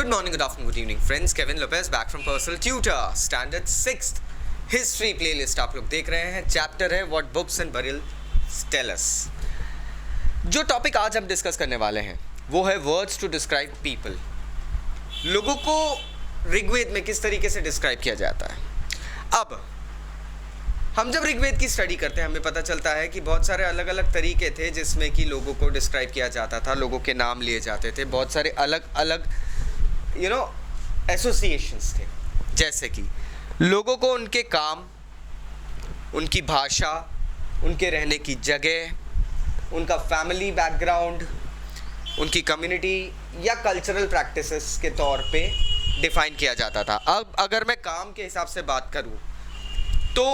Good morning, good afternoon, good evening, friends. Kevin Lopez back from Personal Tutor, Standard 6th History playlist आप लोग देख रहे हैं. Chapter है What Books and Burials Tell Us. जो topic आज हम डिस्कस करने वाले हैं वो है वर्ड्स टू डिस्क्राइब पीपल. लोगों को ऋग्वेद में किस तरीके से डिस्क्राइब किया जाता है. अब हम जब ऋग्वेद की स्टडी करते हैं हमें पता चलता है कि बहुत सारे अलग अलग तरीके थे जिसमें कि लोगों को डिस्क्राइब किया जाता था. लोगों के नाम लिए जाते थे. बहुत सारे अलग अलग एसोसिएशंस थे. जैसे कि लोगों को उनके काम, उनकी भाषा, उनके रहने की जगह, उनका फैमिली बैकग्राउंड, उनकी कम्युनिटी या कल्चरल प्रैक्टिसेस के तौर पे डिफाइन किया जाता था. अब अगर मैं काम के हिसाब से बात करूं तो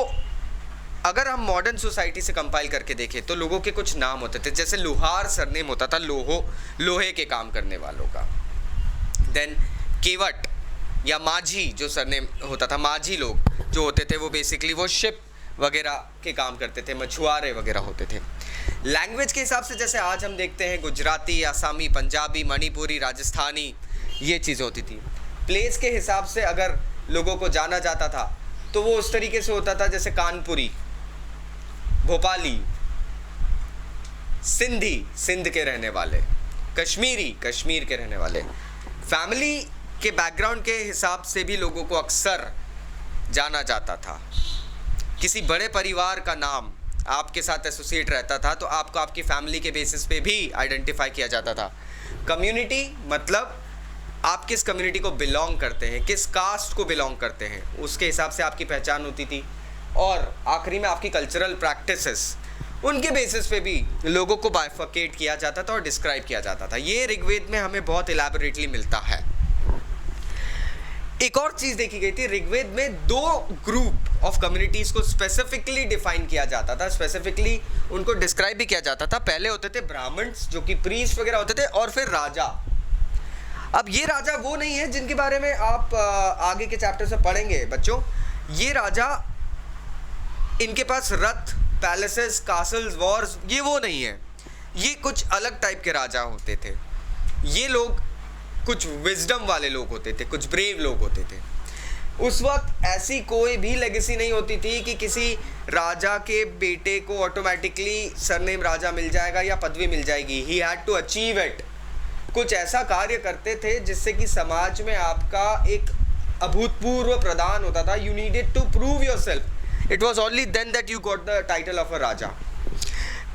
अगर हम मॉडर्न सोसाइटी से कंपाइल करके देखें तो लोगों के कुछ नाम होते थे. जैसे लोहार सरनेम होता था लोहे के काम करने वालों का. देन केवट या माझी जो सरनेम होता था, माझी लोग जो होते थे वो बेसिकली वो शिप वगैरह के काम करते थे, मछुआरे वगैरह होते थे. लैंग्वेज के हिसाब से जैसे आज हम देखते हैं गुजराती, आसामी, पंजाबी, मणिपुरी, राजस्थानी, ये चीज़ होती थी. प्लेस के हिसाब से अगर लोगों को जाना जाता था तो वो उस तरीके से होता था जैसे कानपुरी, भोपाली, सिंधी, सिंध के रहने वाले, कश्मीरी, कश्मीर के रहने वाले. फैमिली के बैकग्राउंड के हिसाब से भी लोगों को अक्सर जाना जाता था. किसी बड़े परिवार का नाम आपके साथ एसोसिएट रहता था तो आपको आपकी फैमिली के बेसिस पे भी आइडेंटिफाई किया जाता था. कम्युनिटी मतलब आप किस कम्युनिटी को बिलोंग करते हैं, किस कास्ट को बिलोंग करते हैं, उसके हिसाब से आपकी पहचान होती थी. और आखिरी में आपकी कल्चरल प्रैक्टिसेस, उनके बेसिस पे भी लोगों को बाइफर्केट किया जाता था और डिस्क्राइब किया जाता था. ये ऋग्वेद में हमें बहुत इलैबोरेटली मिलता है. एक और चीज़ देखी गई थी, ऋग्वेद में दो ग्रुप ऑफ कम्युनिटीज़ को स्पेसिफिकली डिफाइन किया जाता था, स्पेसिफिकली उनको डिस्क्राइब भी किया जाता था. पहले होते थे ब्राह्मण्स जो कि प्रीस्ट वगैरह होते थे, और फिर राजा. अब ये राजा वो नहीं है जिनके बारे में आप आगे के चैप्टर से पढ़ेंगे बच्चों. ये राजा, इनके पास रथ, पैलेसेस, कासल्स, वॉर्स, ये वो नहीं है. ये कुछ अलग टाइप के राजा होते थे. ये लोग कुछ विजडम वाले लोग होते थे, कुछ ब्रेव लोग होते थे. उस वक्त ऐसी कोई भी लेगेसी नहीं होती थी कि किसी राजा के बेटे को ऑटोमेटिकली सरनेम राजा मिल जाएगा या पदवी मिल जाएगी. He had to achieve it. कुछ ऐसा कार्य करते थे जिससे कि समाज में आपका एक अभूतपूर्व प्रदान होता था. You needed to prove yourself. It was only then that you got the title of a raja.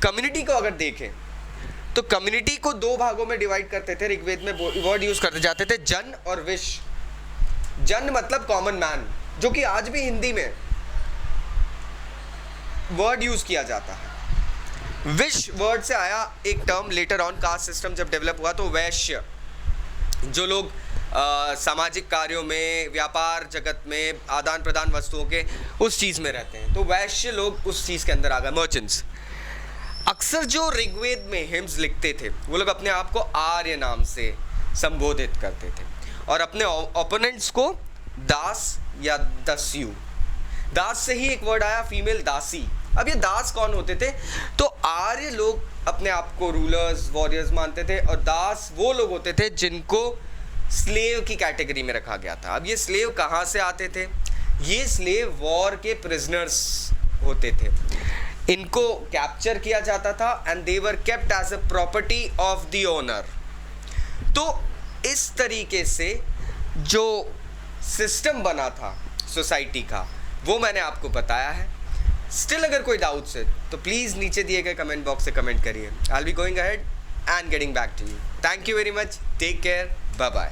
Community को अगर देखें तो कम्युनिटी को दो भागों में डिवाइड करते थे. ऋग्वेद में वर्ड यूज करते जाते थे जन और विश. जन मतलब कॉमन मैन, जो कि आज भी हिंदी में वर्ड यूज किया जाता है. विश वर्ड से आया एक term later on. Caste system जब डेवलप हुआ तो वैश्य, जो लोग सामाजिक कार्यों में, व्यापार जगत में, आदान प्रदान वस्तुओं के उस चीज़ में रहते हैं, तो वैश्य लोग उस चीज़ के अंदर आ गए, मर्चेंट्स. अक्सर जो ऋग्वेद में हिम्स लिखते थे वो लोग अपने आप को आर्य नाम से संबोधित करते थे और अपने ओपोनेंट्स को दास या दस्यु. दास से ही एक वर्ड आया, फीमेल दासी. अब ये दास कौन होते थे? तो आर्य लोग अपने आप को रूलर्स, वॉरियर्स मानते थे, और दास वो लोग होते थे जिनको स्लेव की कैटेगरी में रखा गया था. अब ये स्लेव कहाँ से आते थे? ये स्लेव वॉर के प्रिजनर्स होते थे. इनको कैप्चर किया जाता था and they were kept as a property of the owner. तो इस तरीके से जो सिस्टम बना था सोसाइटी का वो मैंने आपको बताया है. स्टिल अगर कोई डाउट्स है तो प्लीज़ नीचे दिए गए कमेंट बॉक्स से कमेंट करिए. I will be going ahead and getting back to you. Thank you very much. Take care. Bye bye.